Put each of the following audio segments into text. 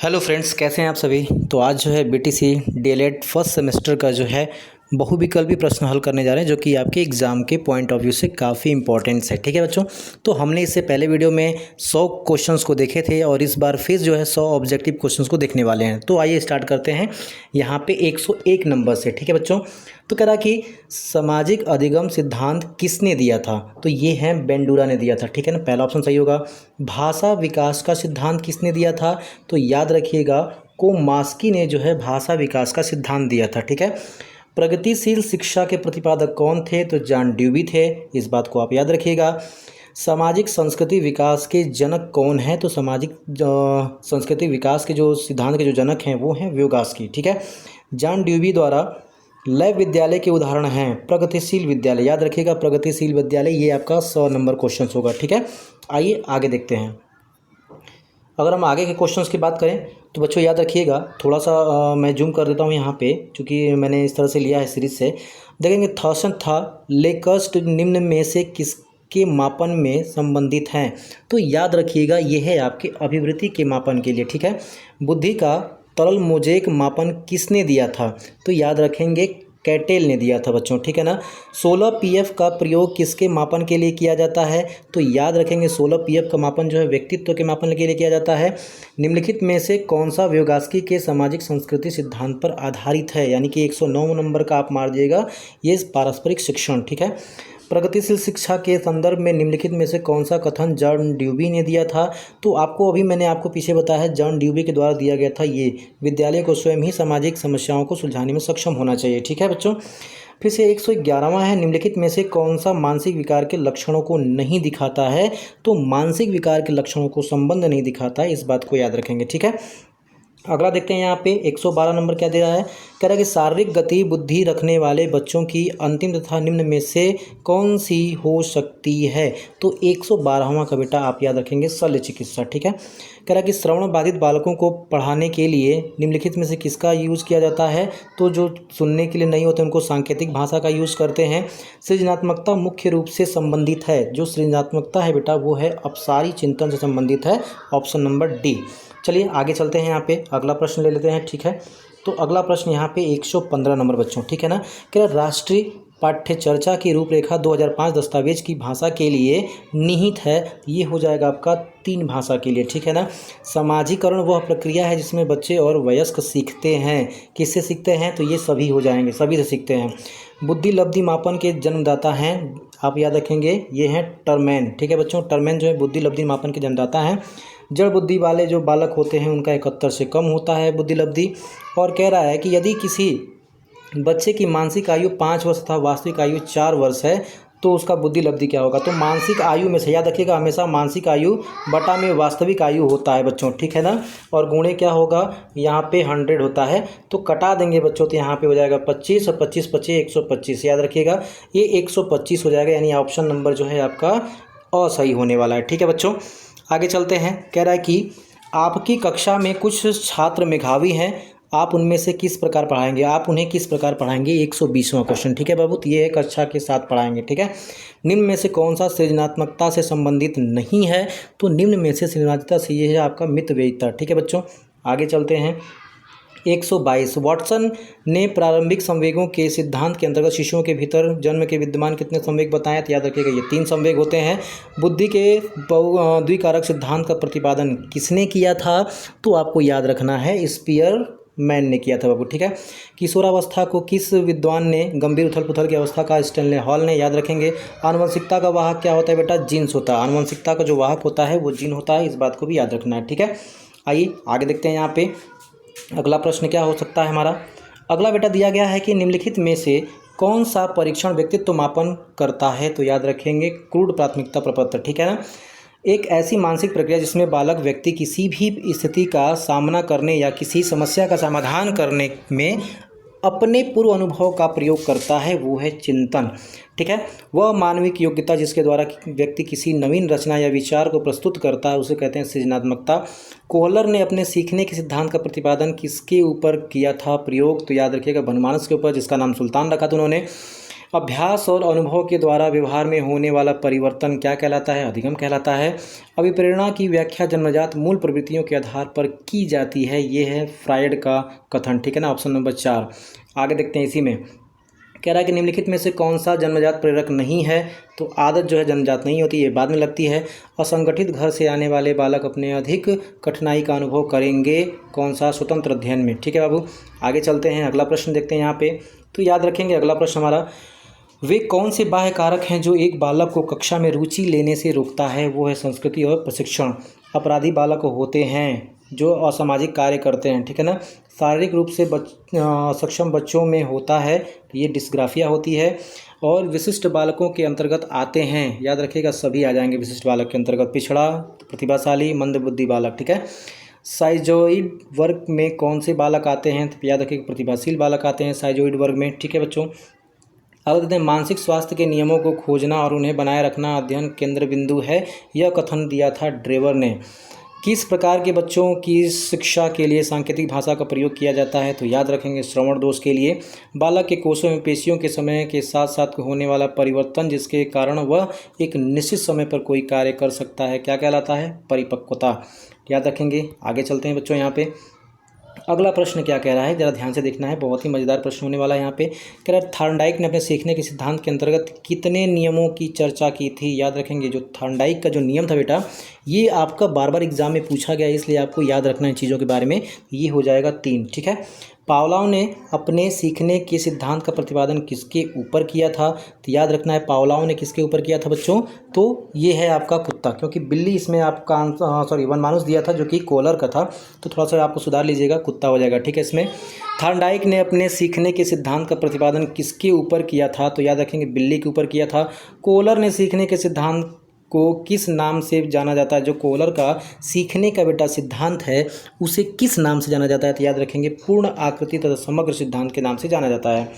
Hello friends, कैसे हैं आप सभी। तो आज जो है बीटीसी डीएलएड फर्स्ट सेमेस्टर का जो है बहुविकल्पी प्रश्न हल करने जा रहे हैं, जो कि आपके एग्ज़ाम के पॉइंट ऑफ व्यू से काफ़ी इंपॉर्टेंट है। ठीक है बच्चों, तो हमने इससे पहले वीडियो में 100 क्वेश्चंस को देखे थे और इस बार फिर जो है 100 ऑब्जेक्टिव क्वेश्चंस को देखने वाले हैं। तो आइए स्टार्ट करते हैं यहाँ पे 101 नंबर से। ठीक है बच्चों, तो कह रहा कि सामाजिक अधिगम सिद्धांत किसने दिया था। तो ये है बेंडूरा ने दिया था। ठीक है ना, पहला ऑप्शन सही होगा। भाषा विकास का सिद्धांत किसने दिया था, तो याद रखिएगा कोमास्की ने जो है भाषा विकास का सिद्धांत दिया था। ठीक है। प्रगतिशील शिक्षा के प्रतिपादक कौन थे, तो जॉन ड्यूवी थे। इस बात को आप याद रखिएगा। सामाजिक संस्कृति विकास के जनक कौन है, तो सामाजिक संस्कृति विकास के जो सिद्धांत के जो जनक हैं वो हैं व्योगास्की। ठीक है। जॉन ड्यूवी द्वारा लैब विद्यालय के उदाहरण हैं प्रगतिशील विद्यालय। याद रखिएगा प्रगतिशील विद्यालय, ये आपका 100 नंबर क्वेश्चन होगा। ठीक है, आइए आगे देखते हैं। अगर हम आगे के क्वेश्चंस की बात करें तो बच्चों याद रखिएगा, थोड़ा सा मैं जूम कर देता हूँ यहाँ पे, क्योंकि मैंने इस तरह से लिया है सीरीज से। देखेंगे थॉसन था लेकस्ट निम्न में से किसके मापन में संबंधित हैं, तो याद रखिएगा ये है आपके अभिवृद्धि के मापन के लिए। ठीक है। बुद्धि का तरल मोजेक मापन किसने दिया था, तो याद रखेंगे कैटेल ने दिया था बच्चों। ठीक है ना। 16 पीएफ का प्रयोग किसके मापन के लिए किया जाता है, तो याद रखेंगे 16 पीएफ का मापन जो है व्यक्तित्व के मापन के लिए किया जाता है। निम्नलिखित में से कौन सा व्योगास्की के सामाजिक संस्कृति सिद्धांत पर आधारित है, यानी कि 109 नंबर का आप मार दिएगा, ये पारस्परिक शिक्षण। ठीक है। प्रगतिशील शिक्षा के संदर्भ में निम्नलिखित में से कौन सा कथन जॉन ड्यूवी ने दिया था, तो आपको अभी मैंने आपको पीछे बताया है जॉन ड्यूवी के द्वारा दिया गया था। ये विद्यालय को स्वयं ही सामाजिक समस्याओं को सुलझाने में सक्षम होना चाहिए। ठीक है बच्चों, फिर से 111वां है, निम्नलिखित में से कौन सा मानसिक विकार के लक्षणों को नहीं दिखाता है, तो मानसिक विकार के लक्षणों को संबंध नहीं दिखाता है, इस बात को याद रखेंगे। ठीक है। अगला देखते हैं यहाँ पे 112 नंबर क्या दे रहा है। कह रहा है कि शारीरिक गति बुद्धि रखने वाले बच्चों की अंतिम तथा निम्न में से कौन सी हो सकती है, तो 112वां का बेटा आप याद रखेंगे शल्य चिकित्सा। ठीक है। कह रहा है कि श्रवण बाधित बालकों को पढ़ाने के लिए निम्नलिखित में से किसका यूज़ किया जाता है, तो जो सुनने के लिए नहीं होते उनको सांकेतिक भाषा का यूज़ करते हैं। सृजनात्मकता मुख्य रूप से संबंधित है, जो सृजनात्मकता है बेटा वो है अपसारी चिंतन से संबंधित है, ऑप्शन नंबर डी। चलिए आगे चलते हैं, यहाँ पे अगला प्रश्न ले लेते हैं। ठीक है, तो अगला प्रश्न यहाँ पे 115 नंबर बच्चों। ठीक है ना, क्या राष्ट्रीय पाठ्य चर्चा की रूपरेखा 2005 दस्तावेज की भाषा के लिए निहित है, ये हो जाएगा आपका 3 भाषा के लिए। ठीक है ना। समाजीकरण वह प्रक्रिया है जिसमें बच्चे और वयस्क सीखते हैं। किससे सीखते हैं, तो ये सभी हो जाएंगे, सभी से सीखते हैं। बुद्धि लब्धि मापन के जन्मदाता हैं, आप याद रखेंगे ये हैं टर्मैन। ठीक है बच्चों, टर्मैन जो है बुद्धि लब्धि मापन के जन्मदाता हैं। जड़ बुद्धि वाले जो बालक होते हैं उनका 71 से कम होता है बुद्धि लब्धि। और कह रहा है कि यदि किसी बच्चे की मानसिक आयु 5 वर्ष तथा वास्तविक आयु 4 वर्ष है, तो उसका बुद्धि लब्धि क्या होगा, तो मानसिक आयु में से याद रखिएगा हमेशा मानसिक आयु बटा में वास्तविक आयु होता है बच्चों। ठीक है ना। और गुणे क्या होगा, यहाँ पे 100 होता है, तो कटा देंगे बच्चों, तो यहाँ पे हो जाएगा 25 और 25 25 125। याद रखिएगा ये 125 हो जाएगा, यानी ऑप्शन नंबर जो है आपका असही होने वाला है। ठीक है बच्चों, आगे चलते हैं। कह रहा है कि आपकी कक्षा में कुछ छात्र मेधावी हैं, आप उनमें से किस प्रकार पढ़ाएंगे, आप उन्हें किस प्रकार पढ़ाएंगे, 120वां क्वेश्चन। ठीक है बाबू, तो ये है कक्षा के साथ पढ़ाएंगे। ठीक है। निम्न में से कौन सा सृजनात्मकता से संबंधित नहीं है, तो निम्न में से सृजनात्मकता से ये है आपका मितव्ययिता। ठीक है बच्चों, आगे चलते हैं। 122 वॉटसन ने प्रारंभिक संवेगों के सिद्धांत के अंतर्गत शिशुओं के भीतर जन्म के विद्यमान कितने संवेग बताएं, तो याद रखिएगा ये 3 संवेग होते हैं। बुद्धि के द्विकारक सिद्धांत का प्रतिपादन किसने किया था, तो आपको याद रखना है स्पीयर मैन ने किया था बाबू। ठीक है। किशोरावस्था को किस विद्वान ने गंभीर उथल पुथल की अवस्था का, स्टैनले हॉल ने। याद रखेंगे आनुवंशिकता का वाहक क्या होता है बेटा, जीन्स होता है। आनुवंशिकता का जो वाहक होता है वो जीन होता है, इस बात को भी याद रखना है। ठीक है, आइए आगे देखते हैं। यहाँ पे अगला प्रश्न क्या हो सकता है हमारा। अगला बेटा दिया गया है कि निम्नलिखित में से कौन सा परीक्षण व्यक्तित्व मापन करता है, तो याद रखेंगे क्रूड प्राथमिकता प्रपत्र। ठीक है ना। एक ऐसी मानसिक प्रक्रिया जिसमें बालक व्यक्ति किसी भी स्थिति का सामना करने या किसी समस्या का समाधान करने में अपने पूर्व अनुभव का प्रयोग करता है, वो है चिंतन। ठीक है। वह मानविक योग्यता जिसके द्वारा व्यक्ति किसी नवीन रचना या विचार को प्रस्तुत करता है उसे कहते हैं सृजनात्मकता। कोहलर ने अपने सीखने के सिद्धांत का प्रतिपादन किसके ऊपर किया था प्रयोग, तो याद रखिएगा बनमानस के ऊपर, जिसका नाम सुल्तान रखा था उन्होंने। अभ्यास और अनुभव के द्वारा व्यवहार में होने वाला परिवर्तन क्या कहलाता है? अधिगम कहलाता है। अभिप्रेरणा की व्याख्या जन्मजात मूल प्रवृत्तियों के आधार पर की जाती है, ये है फ्रायड का कथन, ठीक है ना, ऑप्शन नंबर 4। आगे देखते हैं इसी में, कह रहा है कि निम्नलिखित में से कौन सा जन्मजात प्रेरक नहीं है? तो आदत जो है जन्मजात नहीं होती, ये बाद में लगती है। असंगठित घर से आने वाले बालक अपने अधिक कठिनाई का अनुभव करेंगे, कौन सा? स्वतंत्र अध्ययन में, ठीक है बाबू। आगे चलते हैं, अगला प्रश्न देखते हैं यहाँ पे। तो याद रखेंगे अगला प्रश्न हमारा, वे कौन से बाह्य कारक हैं जो एक बालक को कक्षा में रुचि लेने से रोकता है? वो है संस्कृति और प्रशिक्षण। अपराधी बालक होते हैं जो असामाजिक कार्य करते हैं, ठीक है ना। शारीरिक रूप से सक्षम बच्चों में होता है, ये डिस्ग्राफिया होती है। और विशिष्ट बालकों के अंतर्गत आते हैं, याद रखिएगा सभी आ जाएंगे विशिष्ट बालक के अंतर्गत, पिछड़ा, प्रतिभाशाली, मंदबुद्धि बालक, ठीक है। साइजोइड वर्ग में कौन से बालक आते हैं? तो याद रखिएगा प्रतिभाशील बालक आते हैं साइजोइड वर्ग में, ठीक है बच्चों। आगे देखते हैं, मानसिक स्वास्थ्य के नियमों को खोजना और उन्हें बनाए रखना अध्ययन केंद्र बिंदु है, यह कथन दिया था ड्रेवर ने। किस प्रकार के बच्चों की शिक्षा के लिए सांकेतिक भाषा का प्रयोग किया जाता है? तो याद रखेंगे श्रवण दोष के लिए। बालक के कोषों में पेशियों के समय के साथ साथ होने वाला परिवर्तन जिसके कारण वह एक निश्चित समय पर कोई कार्य कर सकता है, क्या कहलाता है? परिपक्वता, याद रखेंगे। आगे चलते हैं बच्चों, यहाँ पे अगला प्रश्न क्या कह रहा है, जरा ध्यान से देखना है, बहुत ही मज़ेदार प्रश्न होने वाला है यहाँ पे। कह रहा है थॉर्नडाइक ने अपने सीखने के सिद्धांत के अंतर्गत कितने नियमों की चर्चा की थी? याद रखेंगे जो थॉर्नडाइक का जो नियम था बेटा, ये आपका बार बार एग्जाम में पूछा गया है, इसलिए आपको याद रखना है चीज़ों के बारे में। ये हो जाएगा 3, ठीक है। पावलोव ने अपने सीखने के सिद्धांत का प्रतिपादन किसके ऊपर किया था? तो याद रखना है पावलोव ने किसके ऊपर किया था बच्चों? तो ये है आपका कुत्ता, क्योंकि बिल्ली इसमें आपका आंसर वनमानुष दिया था जो कि कोलर का था, तो थोड़ा सा आपको सुधार लीजिएगा, कुत्ता हो जाएगा, ठीक है। इसमें थॉर्नडाइक ने अपने सीखने के सिद्धांत का प्रतिपादन किसके ऊपर किया था? तो याद रखेंगे बिल्ली के ऊपर किया था। कोलर ने सीखने के सिद्धांत को किस नाम से जाना जाता है? जो कोलर का सीखने का बेटा सिद्धांत है उसे किस नाम से जाना जाता है? तो याद रखेंगे पूर्ण आकृति तथा समग्र सिद्धांत के नाम से जाना जाता है।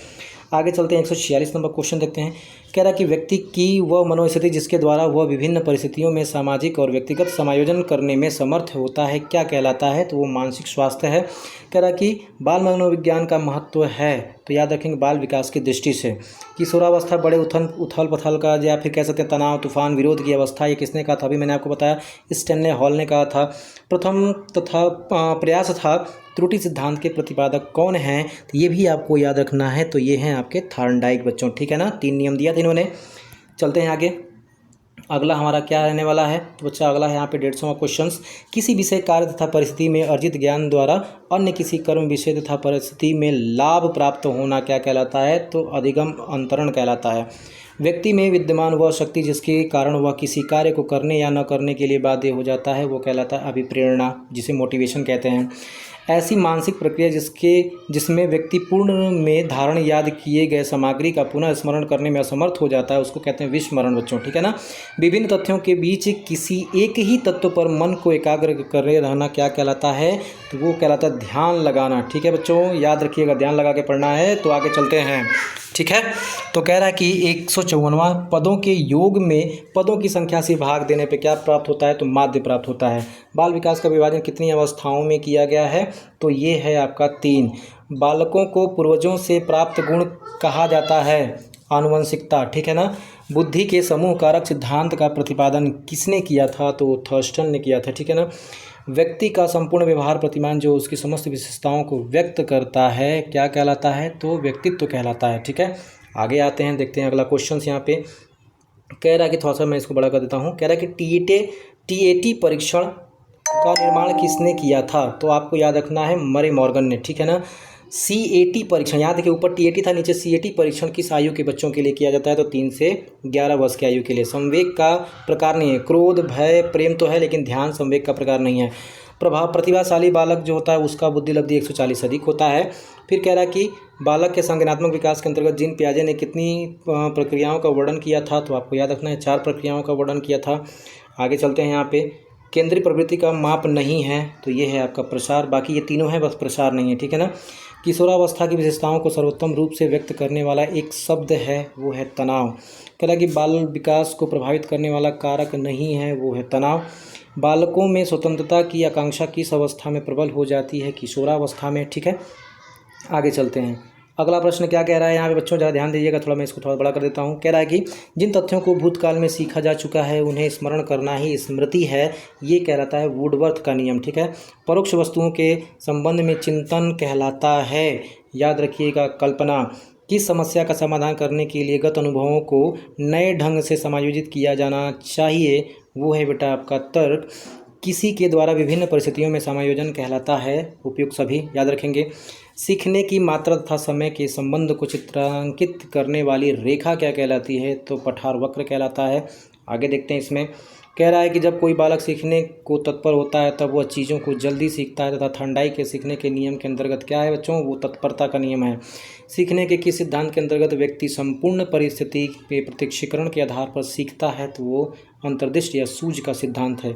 आगे चलते हैं, 146 नंबर क्वेश्चन देखते हैं। कह रहा है कि व्यक्ति की वह मनोस्थिति जिसके द्वारा वह विभिन्न परिस्थितियों में सामाजिक और व्यक्तिगत समायोजन करने में समर्थ होता है, क्या कहलाता है? तो वो मानसिक स्वास्थ्य है। कह रहा है कि बाल मनोविज्ञान का महत्व है, तो याद रखेंगे बाल विकास की दृष्टि से। किशोरावस्था बड़े उथल पथल का, या फिर कह सकते हैं तनाव, तूफान, विरोध की अवस्था, ये किसने कहा था? अभी मैंने आपको बताया, स्टैनले हॉल ने कहा था। प्रथम तथा प्रयास था त्रुटि सिद्धांत के प्रतिपादक कौन हैं? तो ये भी आपको याद रखना है, तो ये हैं आपके थॉर्नडाइक बच्चों, ठीक है ना। 3 नियम दिया था इन्होंने। चलते हैं आगे, अगला हमारा क्या रहने वाला है? तो बच्चा अगला है यहाँ पे 150वां क्वेश्चन। किसी विषय, कार्य तथा परिस्थिति में अर्जित ज्ञान द्वारा अन्य किसी कर्म, विषय तथा परिस्थिति में लाभ प्राप्त होना क्या कहलाता है? तो अधिगम अंतरण कहलाता है। व्यक्ति में विद्यमान वह शक्ति जिसके कारण वह किसी कार्य को करने या न करने के लिए बाध्य हो जाता है, वो कहलाता है अभिप्रेरणा, जिसे मोटिवेशन कहते हैं। ऐसी मानसिक प्रक्रिया जिसमें व्यक्ति पूर्ण में धारण याद किए गए सामग्री का पुनः स्मरण करने में असमर्थ हो जाता है, उसको कहते हैं विस्मरण बच्चों, ठीक है ना। विभिन्न तथ्यों के बीच किसी एक ही तत्व पर मन को एकाग्र करे रहना क्या कहलाता है? तो वो कहलाता है ध्यान लगाना, ठीक है बच्चों, याद रखिएगा, ध्यान लगा के पढ़ना है। तो आगे चलते हैं, ठीक है। तो कह रहा है कि 154वां, पदों के योग में पदों की संख्या से भाग देने पे क्या प्राप्त होता है? तो माध्य प्राप्त होता है। बाल विकास का विभाजन कितनी अवस्थाओं में किया गया है? तो ये है आपका 3। बालकों को पूर्वजों से प्राप्त गुण कहा जाता है आनुवंशिकता, ठीक है ना। बुद्धि के समूह कारक सिद्धांत का प्रतिपादन किसने किया था? तो थर्स्टन ने किया था, ठीक है ना। व्यक्ति का संपूर्ण व्यवहार प्रतिमान जो उसकी समस्त विशेषताओं को व्यक्त करता है क्या कहलाता है? तो व्यक्तित्व कहलाता है, ठीक है। आगे आते हैं, देखते हैं अगला क्वेश्चन। यहाँ पे कह रहा है कि थोड़ा सा मैं इसको बड़ा कर देता हूँ। कह रहा है कि टीएटी परीक्षण का निर्माण किसने किया था? तो आपको याद रखना है मरे मॉर्गन ने, ठीक है ना। सीएटी परीक्षण, यहाँ देखिए ऊपर टीएटी था, नीचे सीएटी परीक्षण किस आयु के बच्चों के लिए किया जाता है? तो 3 से 11 वर्ष की आयु के लिए। संवेग का प्रकार नहीं है, क्रोध, भय, प्रेम तो है, लेकिन ध्यान संवेग का प्रकार नहीं है। प्रतिभाशाली बालक जो होता है उसका बुद्धि लब्धि 140 अधिक होता है। फिर कह रहा है कि बालक के संज्ञानात्मक विकास के अंतर्गत जीन पियाजे ने कितनी प्रक्रियाओं का वर्णन किया था? तो आपको याद रखना है 4 प्रक्रियाओं का वर्णन किया था। आगे चलते हैं, यहाँ पे केंद्रीय प्रवृत्ति का माप नहीं है, तो ये है आपका प्रसार, बाकी ये तीनों है, बस प्रसार नहीं है, ठीक है ना। किशोरावस्था की विशेषताओं को सर्वोत्तम रूप से व्यक्त करने वाला एक शब्द है, वो है तनाव। कह रहा कि बाल विकास को प्रभावित करने वाला कारक नहीं है, वो है तनाव। बालकों में स्वतंत्रता की आकांक्षा किस अवस्था में प्रबल हो जाती है? किशोरावस्था में, ठीक है। आगे चलते हैं, अगला प्रश्न क्या कह रहा है यहाँ पे बच्चों, ज़रा ध्यान दीजिएगा, थोड़ा मैं इसको थोड़ा बड़ा कर देता हूँ। कह रहा है कि जिन तथ्यों को भूतकाल में सीखा जा चुका है उन्हें स्मरण करना ही स्मृति है, ये कहलाता है वुडवर्थ का नियम। ठीक है, परोक्ष वस्तुओं के संबंध में चिंतन कहलाता है, याद रखिएगा, कल्पना। किस समस्या का समाधान करने के लिए गत अनुभवों को नए ढंग से समायोजित किया जाना चाहिए, वो है बेटा आपका तर्क। किसी के द्वारा विभिन्न परिस्थितियों में समायोजन कहलाता है उपयुक्त सभी, याद रखेंगे। सीखने की मात्रा तथा समय के संबंध को चित्रांकित करने वाली रेखा क्या कहलाती है, तो पठार वक्र कहलाता है। आगे देखते हैं, इसमें कह रहा है कि जब कोई बालक सीखने को तत्पर होता है तब वह चीज़ों को जल्दी सीखता है, तथा थर्नडाइक के सीखने के नियम के अंतर्गत क्या है बच्चों, वो तत्परता का नियम है। सीखने के किस सिद्धांत के अंतर्गत व्यक्ति संपूर्ण परिस्थिति के प्रत्यक्षीकरण के आधार पर सीखता है, तो वो अंतर्दृष्टि या सूझ का सिद्धांत है।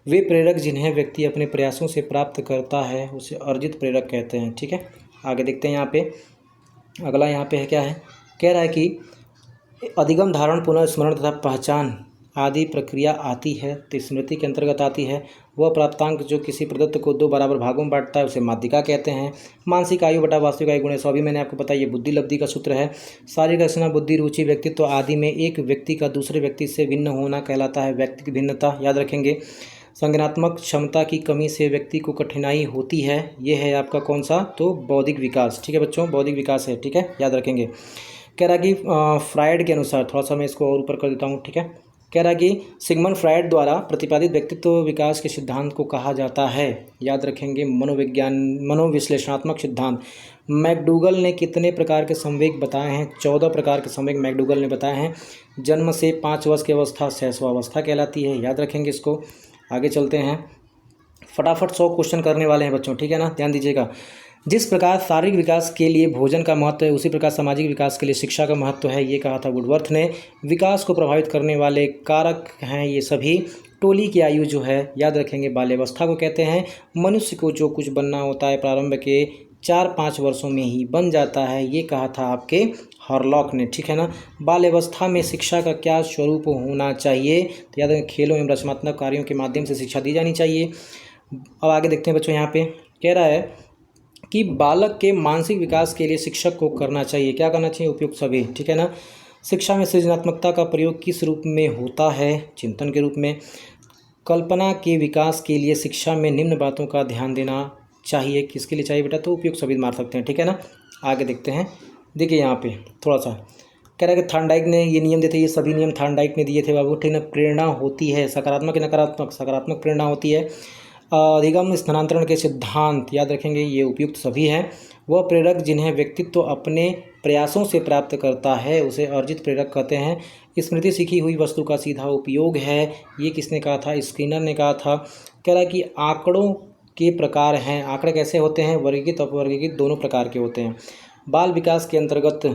वे प्रेरक जिन्हें व्यक्ति अपने प्रयासों से प्राप्त करता है उसे अर्जित प्रेरक कहते हैं। ठीक है, आगे देखते हैं यहाँ पे, अगला यहाँ पे है क्या है, कह रहा है कि अधिगम, धारण, पुनर्स्मरण तथा पहचान आदि प्रक्रिया आती है तो स्मृति के अंतर्गत आती है। वह प्राप्तांक जो किसी प्रदत्त को दो बराबर भागों में बांटता है उसे माध्यिका कहते हैं। मानसिक आयु बटा वास्तविक आयु गुणे 100, अभी मैंने आपको बताया, ये बुद्धि लब्धि का सूत्र है। शारीरिक रचना, बुद्धि, रुचि, व्यक्तित्व आदि में एक व्यक्ति का दूसरे व्यक्ति से भिन्न होना कहलाता है व्यक्ति की भिन्नता, याद रखेंगे। संज्ञानात्मक क्षमता की कमी से व्यक्ति को कठिनाई होती है, ये है आपका कौन सा, तो बौद्धिक विकास। ठीक है बच्चों, बौद्धिक विकास है। ठीक है, याद रखेंगे। कह रहा कि फ्राइड के अनुसार, थोड़ा सा मैं इसको और ऊपर कर देता हूँ। ठीक है, कह रहा कि सिगमंड फ्राइड द्वारा प्रतिपादित व्यक्तित्व विकास के सिद्धांत को कहा जाता है, याद रखेंगे, मनोविश्लेषणात्मक सिद्धांत। मैकडूगल ने कितने प्रकार के संवेग बताए हैं, 14 प्रकार के संवेग मैकडूगल ने बताए हैं। जन्म से 5 वर्ष की अवस्था शैशवावस्था कहलाती है, याद रखेंगे इसको। आगे चलते हैं, फटाफट 100 क्वेश्चन करने वाले हैं बच्चों, ठीक है ना, ध्यान दीजिएगा। जिस प्रकार शारीरिक विकास के लिए भोजन का महत्व है उसी प्रकार सामाजिक विकास के लिए शिक्षा का महत्व है, ये कहा था वुडवर्थ ने। विकास को प्रभावित करने वाले कारक हैं ये सभी। टोली की आयु जो है, याद रखेंगे, बाल्यावस्था को कहते हैं। मनुष्य को जो कुछ बनना होता है प्रारंभ के 4-5 वर्षों में ही बन जाता है, ये कहा था आपके हॉरलॉक ने, ठीक है ना। बाल्यावस्था में शिक्षा का क्या स्वरूप होना चाहिए, तो याद रखें, खेलों एवं रचनात्मक कार्यों के माध्यम से शिक्षा दी जानी चाहिए। अब आगे देखते हैं बच्चों, यहाँ पे कह रहा है कि बालक के मानसिक विकास के लिए शिक्षक को करना चाहिए, क्या करना चाहिए, उपयुक्त सभी, ठीक है ना। शिक्षा में सृजनात्मकता का प्रयोग किस रूप में होता है, चिंतन के रूप में। कल्पना के विकास के लिए शिक्षा में निम्न बातों का ध्यान देना चाहिए, किसके लिए चाहिए बेटा, तो उपयुक्त सभी मार सकते हैं, ठीक है ना। आगे देखते हैं, देखिए यहाँ पे थोड़ा सा कह रहा है कि थॉर्नडाइक ने ये नियम दिए थे, ये सभी नियम थॉर्नडाइक ने दिए थे बाबू, ठीक है ना। प्रेरणा होती है सकारात्मक नकारात्मक, सकारात्मक प्रेरणा होती है। अधिगम स्थानांतरण के सिद्धांत, याद रखेंगे, ये उपयुक्त सभी हैं। वह प्रेरक जिन्हें व्यक्तित्व अपने प्रयासों से प्राप्त करता है उसे अर्जित प्रेरक कहते हैं। स्मृति सीखी हुई वस्तु का सीधा उपयोग है, ये किसने कहा था, स्किनर ने कहा था। कह रहा है कि आंकड़ों के प्रकार हैं, आंकड़े कैसे होते हैं, वर्गीकृत अपवर्गीकृत दोनों प्रकार के होते हैं। बाल विकास के अंतर्गत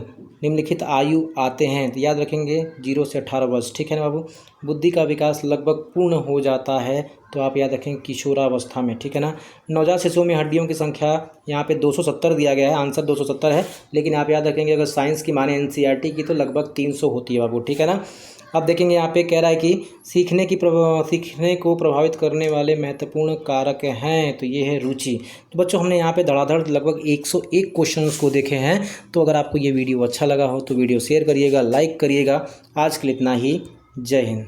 निम्नलिखित आयु आते हैं, तो याद रखेंगे 0 से 18 वर्ष, ठीक है ना बाबू। बुद्धि का विकास लगभग पूर्ण हो जाता है, तो आप याद रखेंगे किशोरावस्था में, ठीक है ना। नवजात शिशुओं में हड्डियों की संख्या यहाँ पे 270 दिया गया है, आंसर 270 है, लेकिन आप याद रखेंगे अगर साइंस की माने NCERT की तो लगभग 300 होती है बाबू, ठीक है ना। अब देखेंगे यहाँ पे कह रहा है कि सीखने को प्रभावित करने वाले महत्वपूर्ण कारक हैं, तो ये है रुचि। तो बच्चों हमने यहाँ पे धड़ाधड़ लगभग 101 क्वेश्चंस को देखे हैं। तो अगर आपको ये वीडियो अच्छा लगा हो तो वीडियो शेयर करिएगा, लाइक करिएगा। आज के लिए इतना ही, जय हिंद।